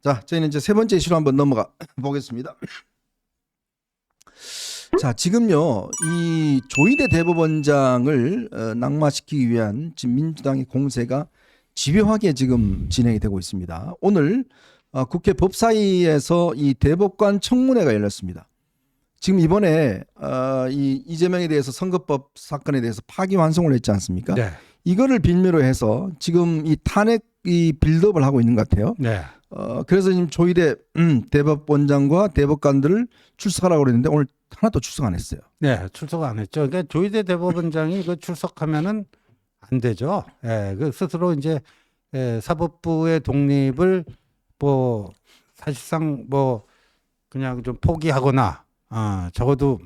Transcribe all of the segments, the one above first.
자, 저희는 이제 세 번째 이슈로 한번 넘어가 보겠습니다. 자, 지금요, 이 조희대 대법원장을 낙마시키기 위한 지금 민주당의 공세가 집요하게 지금 진행이 되고 있습니다. 오늘 국회 법사위에서 이 대법관 청문회가 열렸습니다. 지금 이번에 이 이재명에 대해서 선거법 사건에 대해서 파기환송을 했지 않습니까? 네. 이거를 빌미로 해서 지금 이 탄핵 이 빌드업을 하고 있는 것 같아요. 네. 그래서 지금 조희대 대법원장과 대법관들을 출석하라고 그랬는데 오늘 하나도 출석 안 했어요. 네, 출석 안 했죠. 그러니까 조희대 대법원장이 그 출석하면은 안 되죠. 예, 그 스스로 이제 사법부의 독립을 뭐 사실상 뭐 그냥 좀 포기하거나 적어도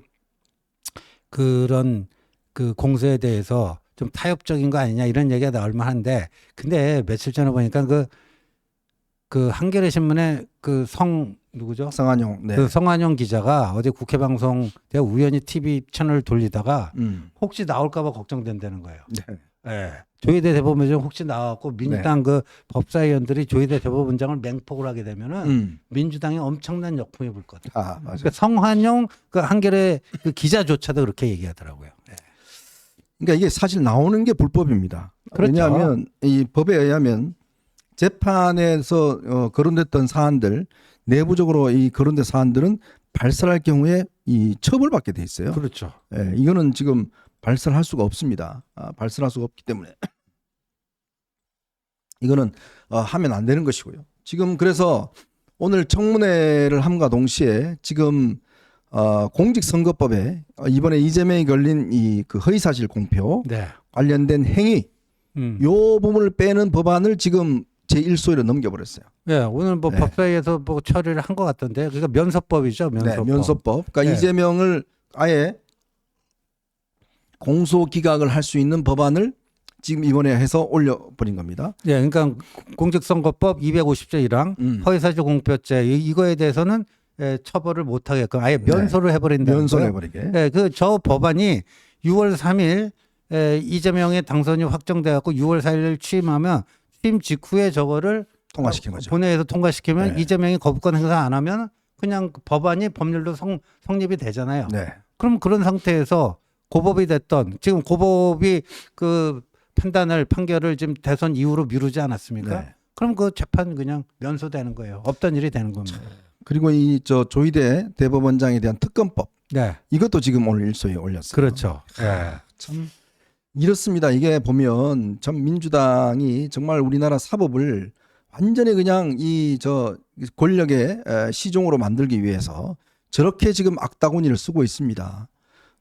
그런 그 공세에 대해서 좀 타협적인 거 아니냐 이런 얘기가 나올 만한데, 근데 며칠 전에 보니까 그 한겨레 신문에 누구죠? 성한용. 네. 그 성한용 기자가 어제 국회 방송 내가 우연히 TV 채널을 돌리다가 혹시 나올까봐 걱정된다는 거예요. 네. 예. 조희대 대법원장 혹시 나왔고 민주당 그 법사위원들이 조희대 대법원장을 맹폭을 하게 되면은 민주당이 엄청난 역풍이 불 거다. 맞아요. 그러니까 성한용 그 한겨레 그 기자조차도 그렇게 얘기하더라고요. 예. 그러니까 이게 사실 나오는 게 불법입니다. 그렇죠. 왜냐하면 이 법에 의하면 재판에서 거론됐던 사안들, 내부적으로 이 거론된 사안들은 발설할 경우에 이 처벌받게 돼 있어요. 그렇죠. 예, 이거는 지금 발설할 수가 없습니다. 발설할 수가 없기 때문에 이거는 하면 안 되는 것이고요. 지금 그래서 오늘 청문회를 함과 동시에 지금 공직선거법에 이번에 이재명이 걸린 이 그 허위사실 공표 네. 관련된 관련된 행위 요 부분을 빼는 법안을 지금 제1소위로 넘겨버렸어요. 예, 오늘 뭐 네. 법사위에서 뭐 처리를 한 것 같던데, 그러니까 면서법이죠, 면서법. 네, 면소법. 그러니까 네. 이재명을 아예 공소 기각을 할 수 있는 법안을 지금 이번에 해서 올려버린 겁니다. 예, 그러니까 공직선거법 250조 1항 허위사실 공표죄 이거에 대해서는 처벌을 못 하게끔 아예 면소를 해버린다는 면소를 거예요. 해버리게. 예, 그 저 법안이 6월 3일 이재명의 당선이 확정돼갖고 6월 4일 취임하면 취임 직후에 저거를 통과시킨 거죠. 본회의에서 통과시키면 네. 이재명이 거부권 행사 안 하면 그냥 그 법안이 법률로 성립이 되잖아요. 네. 그럼 그런 상태에서 고법이 됐던 지금 고법이 그 판결을 지금 대선 이후로 미루지 않았습니까? 네. 그럼 그 재판 그냥 면소되는 거예요. 없던 일이 되는 겁니다. 그리고 이 조희대 대법원장에 대한 특검법 네, 이것도 지금 오늘 일소위에 올렸어요. 그렇죠. 예. 참 이렇습니다. 이게 보면 참 민주당이 정말 우리나라 사법을 완전히 그냥 이 권력의 시종으로 만들기 위해서 저렇게 지금 악다구니를 쓰고 있습니다.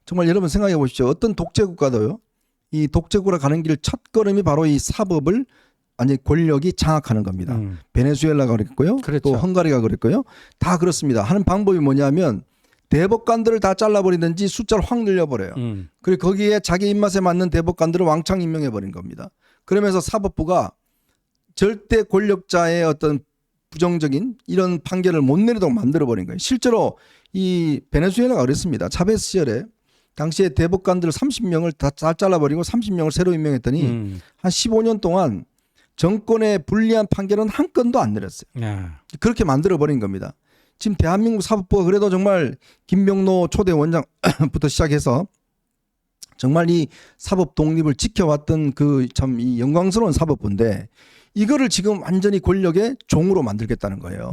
정말 여러분 생각해 보십시오. 어떤 독재국가도요. 이 독재국으로 가는 길 첫걸음이 바로 이 사법을 아니 권력이 장악하는 겁니다. 베네수엘라가 그랬고요. 그렇죠. 또 헝가리가 그랬고요. 다 그렇습니다. 하는 방법이 뭐냐면 대법관들을 다 잘라버리든지 숫자를 확 늘려버려요. 그리고 거기에 자기 입맛에 맞는 대법관들을 왕창 임명해 버린 겁니다. 그러면서 사법부가 절대 권력자의 어떤 부정적인 이런 판결을 못 내리도록 만들어 버린 거예요. 실제로 이 베네수엘라가 그랬습니다. 차베스 시절에 당시에 대법관들 30명을 다 잘라버리고 30명을 새로 임명했더니 한 15년 동안 정권에 불리한 판결은 한 건도 안 내렸어요. 예. 그렇게 만들어 버린 겁니다. 지금 대한민국 사법부가 그래도 정말 김병로 초대 원장부터 시작해서 정말 이 사법 독립을 지켜왔던 그 참 이 영광스러운 사법부인데 이거를 지금 완전히 권력의 종으로 만들겠다는 거예요.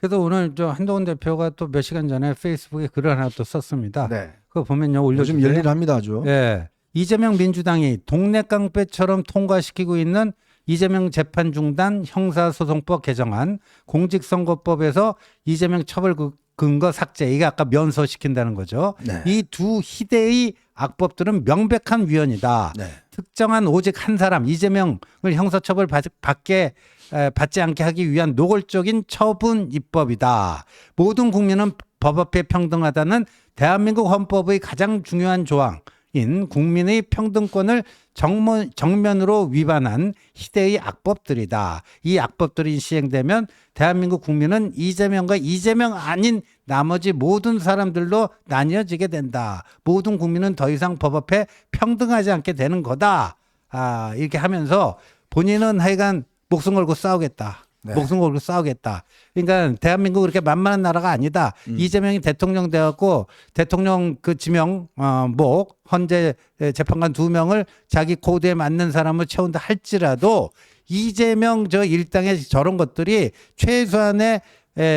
그래서 오늘 저 한동훈 대표가 또 몇 시간 전에 페이스북에 글을 하나 또 썼습니다. 네. 그거 보면요, 올려주세요. 요즘 열일합니다 아주. 예. 이재명 민주당이 동네 깡패처럼 통과시키고 있는 이재명 재판 중단 형사소송법 개정안, 공직선거법에서 이재명 처벌 근거 삭제, 이게 아까 면소시킨다는 거죠. 네. 이 두 희대의 악법들은 명백한 위헌이다. 네. 특정한 오직 한 사람 이재명을 형사처벌 받지 않게 하기 위한 노골적인 처분 입법이다. 모든 국민은 법 앞에 평등하다는 대한민국 헌법의 가장 중요한 조항인 국민의 평등권을 정면으로 위반한 희대의 악법들이다. 이 악법들이 시행되면 대한민국 국민은 이재명과 이재명 아닌 나머지 모든 사람들로 나뉘어지게 된다. 모든 국민은 더 이상 법 앞에 평등하지 않게 되는 거다. 이렇게 하면서 본인은 하여간 목숨 걸고 싸우겠다. 네. 목숨 걸고 싸우겠다. 그러니까 대한민국 그렇게 만만한 나라가 아니다. 이재명이 대통령 돼갖고 대통령 그 지명 목 헌재 재판관 2명을 자기 코드에 맞는 사람을 채운다 할지라도 이재명 저 일당의 저런 것들이 최소한의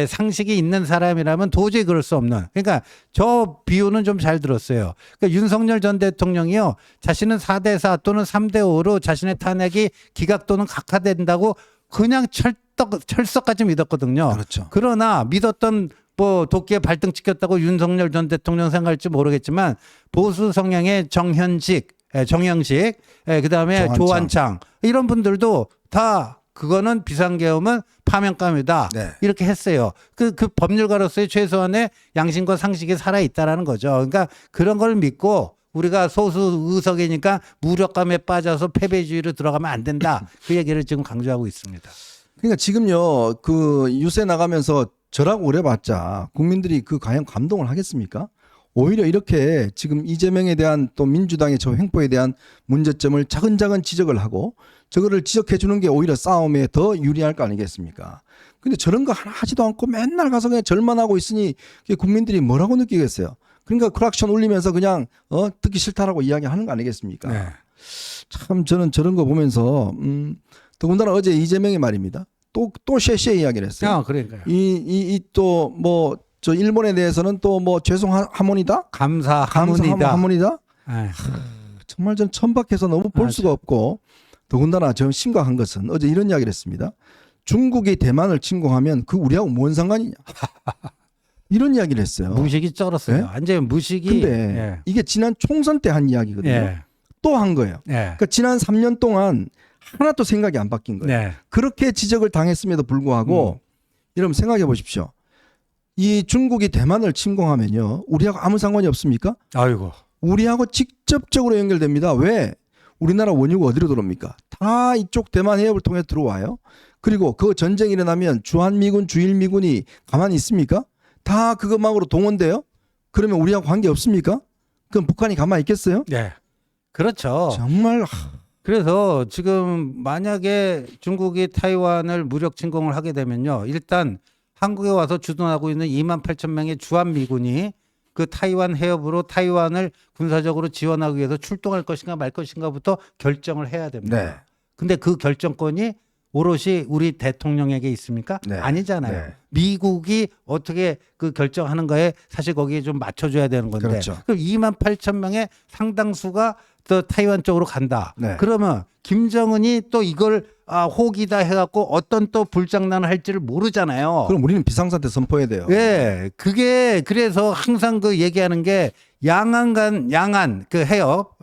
상식이 있는 사람이라면 도저히 그럴 수 없는. 그러니까 저 비유는 좀 잘 들었어요. 그러니까 윤석열 전 대통령이요. 자신은 4대4 또는 3대5로 자신의 탄핵이 기각 또는 각하된다고 그냥 철석까지 믿었거든요. 그렇죠. 그러나 믿었던 뭐 도끼에 발등 찍혔다고 윤석열 전 대통령 생각할지 모르겠지만 보수 성향의 정형식, 그다음에 조한창 이런 분들도 다 그거는 비상계엄은 파면감이다. 네. 이렇게 했어요. 그 법률가로서의 최소한의 양심과 상식이 살아있다라는 거죠. 그러니까 그런 걸 믿고 우리가 소수 의석이니까 무력감에 빠져서 패배주의로 들어가면 안 된다. 그 얘기를 지금 강조하고 있습니다. 그러니까 지금요, 그 유세 나가면서 저라고 그래봤자 국민들이 그 과연 감동을 하겠습니까? 오히려 이렇게 지금 이재명에 대한 또 민주당의 저 횡포에 대한 문제점을 차근차근 지적을 하고 저거를 지적해 주는 게 오히려 싸움에 더 유리할 거 아니겠습니까? 근데 저런 거 하나 하지도 않고 맨날 가서 그냥 절만하고 있으니 국민들이 뭐라고 느끼겠어요? 그러니까 크락션 울리면서 그냥 듣기 싫다라고 이야기하는 거 아니겠습니까? 네. 참 저는 저런 거 보면서 더군다나 어제 이재명이 말입니다. 또 쉐쉐 이야기를 했어요. 그러니까요. 이 또 뭐 저 일본에 대해서는 또 뭐 죄송하모니다? 감사하모니다. 정말 전 천박해서 너무 볼 맞아. 수가 없고 더군다나 좀 심각한 것은 어제 이런 이야기를 했습니다. 중국이 대만을 침공하면 그 우리하고 뭔 상관이냐. 이런 이야기를 했어요. 무식이 쩔었어요. 네? 완전 무식이. 근데 이게 지난 총선 때 한 이야기거든요. 예. 또 한 거예요. 예. 그러니까 지난 3년 동안 하나도 생각이 안 바뀐 거예요. 네. 그렇게 지적을 당했음에도 불구하고 여러분 생각해 보십시오. 이 중국이 대만을 침공하면요. 우리하고 아무 상관이 없습니까? 아이고. 우리하고 직접적으로 연결됩니다. 왜? 우리나라 원유가 어디로 들어옵니까? 다 이쪽 대만 해협을 통해 들어와요. 그리고 그 전쟁이 일어나면 주한미군, 주일미군이 가만히 있습니까? 다 그것만으로 동원돼요? 그러면 우리하고 관계 없습니까? 그럼 북한이 가만히 있겠어요? 네. 그렇죠. 정말 그래서 지금 만약에 중국이 타이완을 무력 침공을 하게 되면요. 일단 한국에 와서 주둔하고 있는 28,000명의 주한미군이 그 타이완 해협으로 타이완을 군사적으로 지원하기 위해서 출동할 것인가 말 것인가부터 결정을 해야 됩니다. 네. 근데 그 결정권이 오롯이 우리 대통령에게 있습니까? 네. 아니잖아요. 네. 미국이 어떻게 그 결정하는가에 사실 거기에 좀 맞춰줘야 되는 건데. 그렇죠. 그럼 28,000명의 상당수가 또 타이완 쪽으로 간다. 네. 그러면 김정은이 또 이걸 호기다 해갖고 어떤 또 불장난을 할지를 모르잖아요. 그럼 우리는 비상사태 선포해야 돼요. 예, 그게 그래서 항상 그 얘기하는 게 양안 그 해협,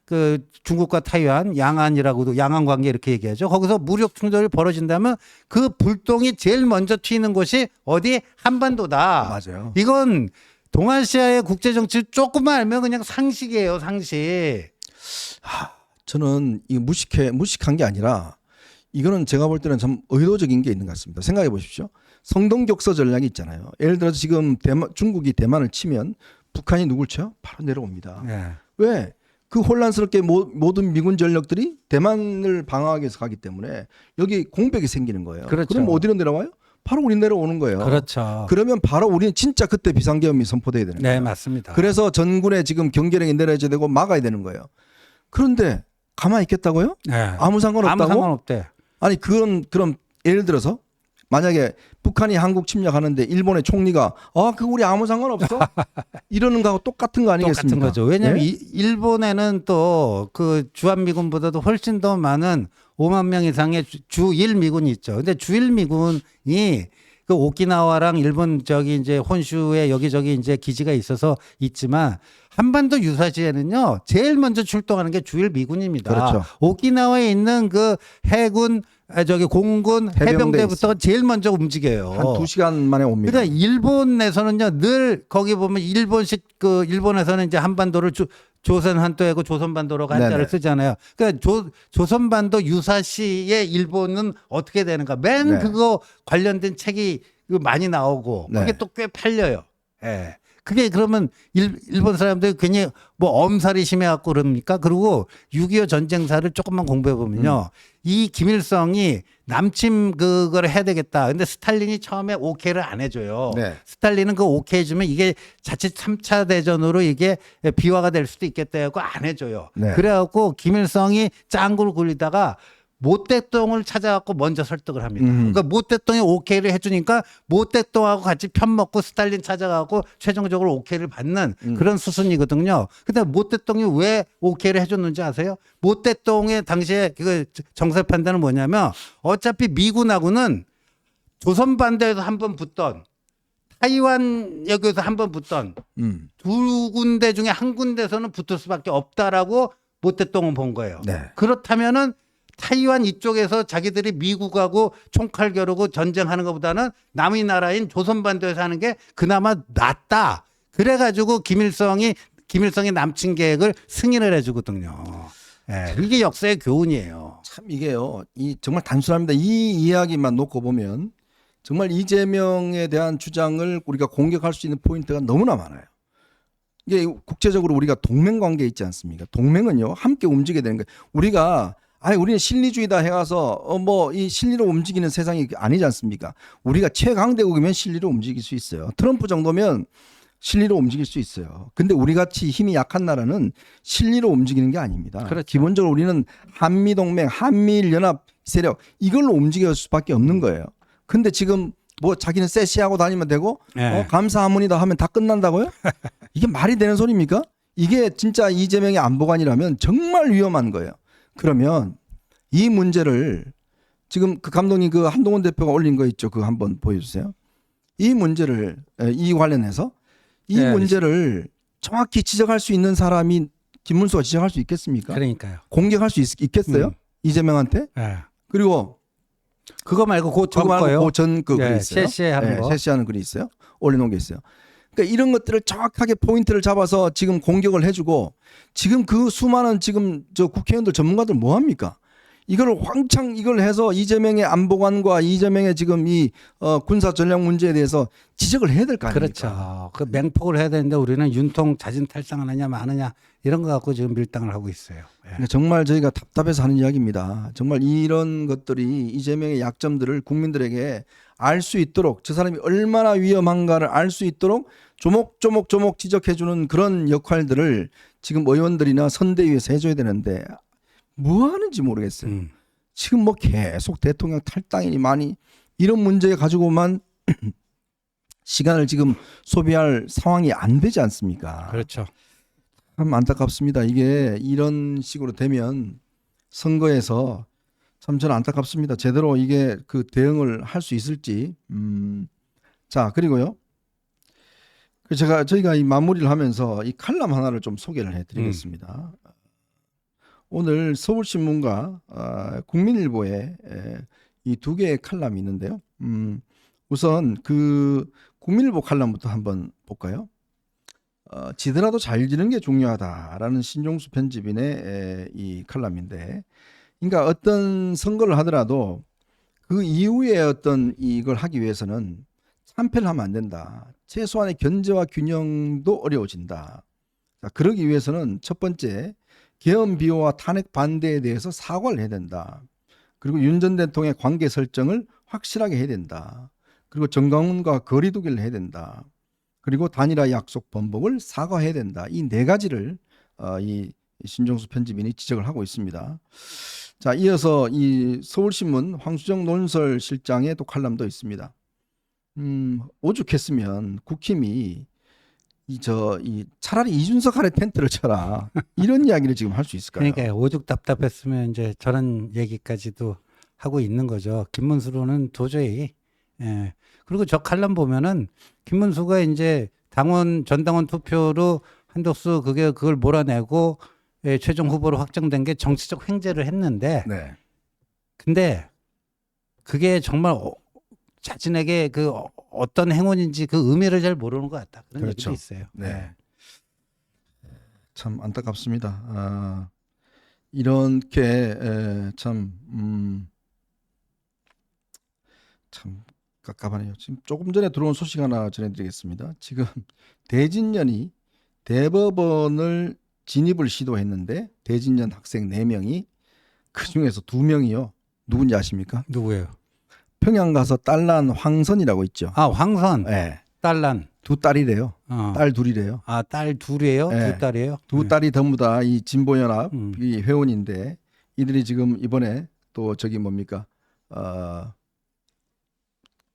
그 중국과 타이완 양안이라고도 양안 관계 이렇게 얘기하죠. 거기서 무력 충돌이 벌어진다면 그 불똥이 제일 먼저 튀는 곳이 어디 한반도다. 맞아요. 이건 동아시아의 국제 정치를 조금만 알면 그냥 상식이에요, 상식. 저는 이 무식한 게 아니라 이거는 제가 볼 때는 좀 의도적인 게 있는 것 같습니다. 생각해 보십시오. 성동격서 전략이 있잖아요. 예를 들어서 지금 중국이 대만을 치면 북한이 누굴 쳐요? 바로 내려옵니다. 예. 왜? 그 혼란스럽게 모든 미군 전력들이 대만을 방어하기 위해서 가기 때문에 여기 공백이 생기는 거예요. 그렇죠. 그럼 어디로 내려와요? 바로 우리 내려오는 거예요. 그렇죠. 그러면 바로 우리는 진짜 그때 비상계엄이 선포돼야 되는 거예요. 네, 맞습니다. 그래서 전군의 지금 경계령이 내려져야 되고 막아야 되는 거예요. 그런데 가만히 있겠다고요? 네. 아무 상관없다고? 아무 상관없대. 아니 그럼 예를 들어서 만약에 북한이 한국 침략하는데 일본의 총리가 그거 우리 아무 상관없어? 이러는 거하고 똑같은 거 아니겠습니까? 똑같은 거죠. 왜냐하면 네? 일본에는 또 그 주한미군보다도 훨씬 더 많은 5만 명 이상의 주일미군이 있죠. 근데 주일미군이 그 오키나와랑 일본 저기 이제 혼슈에 여기저기 이제 기지가 있어서 있지만 한반도 유사시에는요 제일 먼저 출동하는 게 주일미군입니다. 그렇죠. 오키나와에 있는 그 해군 저기 공군 해병대부터 제일 먼저 움직여요. 한 2시간 만에 옵니다. 그러니까 일본에서는요 늘 거기 보면 일본식 그 일본에서는 이제 한반도를 조선 한도하고 조선반도라고 한자를 네네. 쓰잖아요. 그러니까 조선반도 유사시에 일본은 어떻게 되는가 맨 네. 그거 관련된 책이 많이 나오고 네. 그게 또 꽤 팔려요. 예. 그게 그러면 일본 사람들이 괜히 뭐 엄살이 심해갖고 그럽니까? 그리고 6.25 전쟁사를 조금만 공부해 보면요. 이 김일성이 남침 그걸 해야 되겠다. 근데 스탈린이 처음에 오케이를 안 해줘요. 네. 스탈린은 그 오케이 해주면 이게 자칫 3차 대전으로 이게 비화가 될 수도 있겠다 해갖고 안 해줘요. 네. 그래갖고 김일성이 짱구를 굴리다가 모택동을 찾아갖고 먼저 설득을 합니다. 그러니까 모택동이 오케이를 해주니까 모택동하고 같이 편먹고 스탈린 찾아가고 최종적으로 오케이를 받는 그런 수순이거든요. 근데 모택동이 왜 오케이를 해줬는지 아세요? 모택동의 당시에 그 정세 판단은 뭐냐면 어차피 미군하고는 조선 반도에서 한 번 붙던 타이완 여기서 한 번 붙던 두 군데 중에 한 군데서는 붙을 수밖에 없다라고 모택동은 본 거예요. 네. 그렇다면은 타이완 이쪽에서 자기들이 미국하고 총칼 겨루고 전쟁하는 것보다는 남의 나라인 조선반도에서 하는 게 그나마 낫다. 그래가지고 김일성이 남친 계획을 승인을 해주거든요. 예, 이게 역사의 교훈이에요. 참 이게요. 이 정말 단순합니다. 이 이야기만 놓고 보면 정말 이재명에 대한 주장을 우리가 공격할 수 있는 포인트가 너무나 많아요. 이게 국제적으로 우리가 동맹 관계에 있지 않습니까? 동맹은요 함께 움직여야 되는 거예요. 우리는 실리주의다 해가서 뭐 이 실리로 움직이는 세상이 아니지 않습니까? 우리가 최강대국이면 실리로 움직일 수 있어요. 트럼프 정도면 실리로 움직일 수 있어요. 근데 우리 같이 힘이 약한 나라는 실리로 움직이는 게 아닙니다. 그렇죠. 기본적으로 우리는 한미동맹, 한미연합 세력 이걸로 움직일 수밖에 없는 거예요. 근데 지금 뭐 자기는 세시하고 다니면 되고 네. 감사합니다 하면 다 끝난다고요? 이게 말이 되는 소리입니까? 이게 진짜 이재명의 안보관이라면 정말 위험한 거예요. 그러면 이 문제를 지금 그 감독님 그 한동훈 대표가 올린 거 있죠. 그거 한번 보여주세요. 이 문제를 이 관련해서 이 네, 문제를 정확히 지적할 수 있는 사람이 김문수가 지적할 수 있겠습니까? 그러니까요. 공격할 수 있겠어요? 이재명한테? 예. 그리고 그거 말고 그 그거 말고 그전 그 글이 있어요. 실시하는 거. 실시하는 글이 있어요. 올려놓은 게 있어요. 그러니까 이런 것들을 정확하게 포인트를 잡아서 지금 공격을 해주고 지금 그 수많은 지금 저 국회의원들 전문가들 뭐 합니까? 이걸 왕창 이걸 해서 이재명의 안보관과 이재명의 지금 이 군사 전략 문제에 대해서 지적을 해야 될 거 아닙니까? 그렇죠. 그 맹폭을 해야 되는데 우리는 윤통 자진 탈당하느냐 마느냐 이런 거 갖고 지금 밀당을 하고 있어요. 예. 그러니까 정말 저희가 답답해서 하는 이야기입니다. 정말 이런 것들이 이재명의 약점들을 국민들에게 알 수 있도록 저 사람이 얼마나 위험한가를 알 수 있도록 조목조목 지적해주는 그런 역할들을 지금 의원들이나 선대위에서 해줘야 되는데 뭐 하는지 모르겠어요. 지금 뭐 계속 대통령 탈당이니 많이 이런 문제 가지고만 시간을 지금 소비할 상황이 안 되지 않습니까? 그렇죠. 참 안타깝습니다. 이게 이런 식으로 되면 선거에서 참 저는 안타깝습니다. 제대로 이게 그 대응을 할 수 있을지. 자, 그리고요. 저희가 이 마무리를 하면서 이 칼럼 하나를 좀 소개를 해드리겠습니다. 오늘 서울신문과 국민일보에 이 두 개의 칼럼이 있는데요. 우선 그 국민일보 칼럼부터 한번 볼까요? 지더라도 잘 지는 게 중요하다라는 신종수 편집인의 이 칼럼인데, 그러니까 어떤 선거를 하더라도 그 이후에 어떤 이걸 하기 위해서는 참패를 하면 안 된다. 최소한의 견제와 균형도 어려워진다. 자, 그러기 위해서는 첫 번째 계엄 비호와 탄핵 반대에 대해서 사과를 해야 된다. 그리고 윤 전 대통령의 관계 설정을 확실하게 해야 된다. 그리고 정강훈과 거리두기를 해야 된다. 그리고 단일화 약속 번복을 사과해야 된다. 이 네 가지를 이 신종수 편집인이 지적을 하고 있습니다. 자, 이어서 이 서울신문 황수정 논설 실장의 또 칼럼도 있습니다. 오죽했으면 국힘이 차라리 이준석 아래 텐트를 쳐라 이런 이야기를 지금 할 수 있을까요? 그러니까 오죽 답답했으면 이제 저런 얘기까지도 하고 있는 거죠. 김문수로는 도저히. 예. 그리고 저 칼럼 보면은 김문수가 이제 전당원 투표로 한덕수 그걸 몰아내고 최종 후보로 확정된 게 정치적 횡재를 했는데, 네. 근데 그게 정말 자신에게 그 어떤 행운인지 그 의미를 잘 모르는 것 같다. 그런 그렇죠. 얘기도 있어요. 네. 참 안타깝습니다. 이렇게 참 깝깝하네요. 지금 조금 전에 들어온 소식 하나 전해드리겠습니다. 지금 대진년이 대법원을 진입을 시도했는데 대진년 학생 4명이 그중에서 2명이요. 누군지 아십니까? 누구예요? 평양 가서 딸난 황선이라고 있죠. 아, 황선. 네. 딸란. 2딸이래요. 어. 딸 둘이래요. 아, 딸 둘이에요? 네. 2딸이에요? 2딸이 전부 다 이 진보연합 음. 이 회원인데 이들이 지금 이번에 또 저기 뭡니까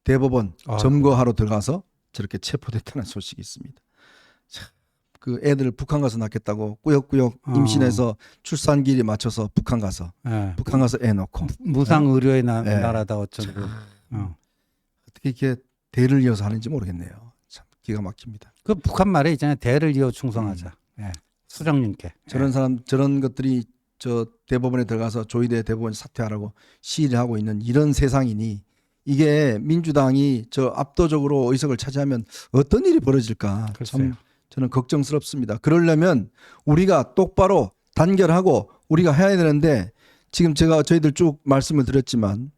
대법원 아, 점거하러 들어가서 저렇게 체포됐다는 소식이 있습니다. 참, 그 애들 북한 가서 낳겠다고 꾸역꾸역 임신해서 출산기일에 맞춰서 북한 가서 애 놓고 무상 의료의 네. 나라다 어쩌고. 어떻게 이렇게 대를 이어서 하는지 모르겠네요. 참 기가 막힙니다. 그 북한 말에 있잖아요. 대를 이어 충성하자. 예. 수정님께. 저런 사람 저런 것들이 저 대법원에 들어가서 조희대 대법원 사퇴하라고 시위를 하고 있는 이런 세상이니 이게 민주당이 저 압도적으로 의석을 차지하면 어떤 일이 벌어질까 글쎄요. 참 저는 걱정스럽습니다. 그러려면 우리가 똑바로 단결하고 우리가 해야 되는데 지금 제가 저희들 쭉 말씀을 드렸지만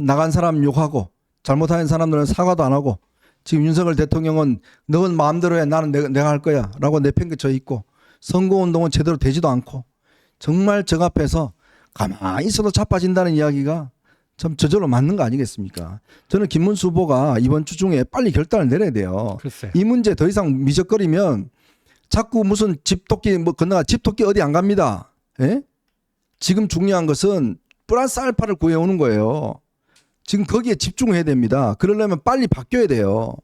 나간 사람 욕하고 잘못한 사람들은 사과도 안 하고 지금 윤석열 대통령은 너는 마음대로 해 나는 내가 할 거야 라고 내팽개쳐 있고 선거운동은 제대로 되지도 않고 정말 저 앞에서 가만히 있어도 자빠진다는 이야기가 참 저절로 맞는 거 아니겠습니까? 저는 김문수 후보가 이번 주 중에 빨리 결단을 내려야 돼요. 글쎄. 이 문제 더 이상 미적거리면 자꾸 무슨 집토끼 뭐 건너가 집토끼 어디 안 갑니다. 예? 지금 중요한 것은 플러스 알파를 구해오는 거예요. 지금 거기에 집중해야 됩니다. 그러려면 빨리 바뀌어야 돼요.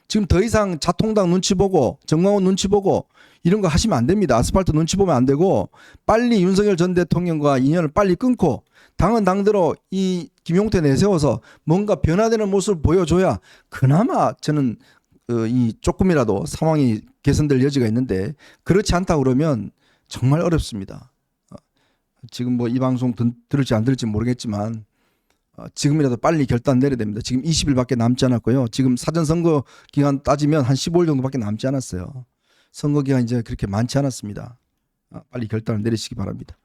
지금 더 이상 자통당 눈치 보고 정광훈 눈치 보고 이런 거 하시면 안 됩니다. 아스팔트 눈치 보면 안 되고 빨리 윤석열 전 대통령과 인연을 빨리 끊고 당은 당대로 이 김용태 내세워서 뭔가 변화되는 모습을 보여줘야 그나마 저는 이 조금이라도 상황이 개선될 여지가 있는데 그렇지 않다 그러면 정말 어렵습니다. 지금 뭐 이 방송 들을지 안 들을지 모르겠지만 지금이라도 빨리 결단 내려야 됩니다. 지금 20일밖에 남지 않았고요. 지금 사전선거 기간 따지면 한 15일 정도밖에 남지 않았어요. 선거 기간 이제 그렇게 많지 않았습니다. 빨리 결단을 내리시기 바랍니다.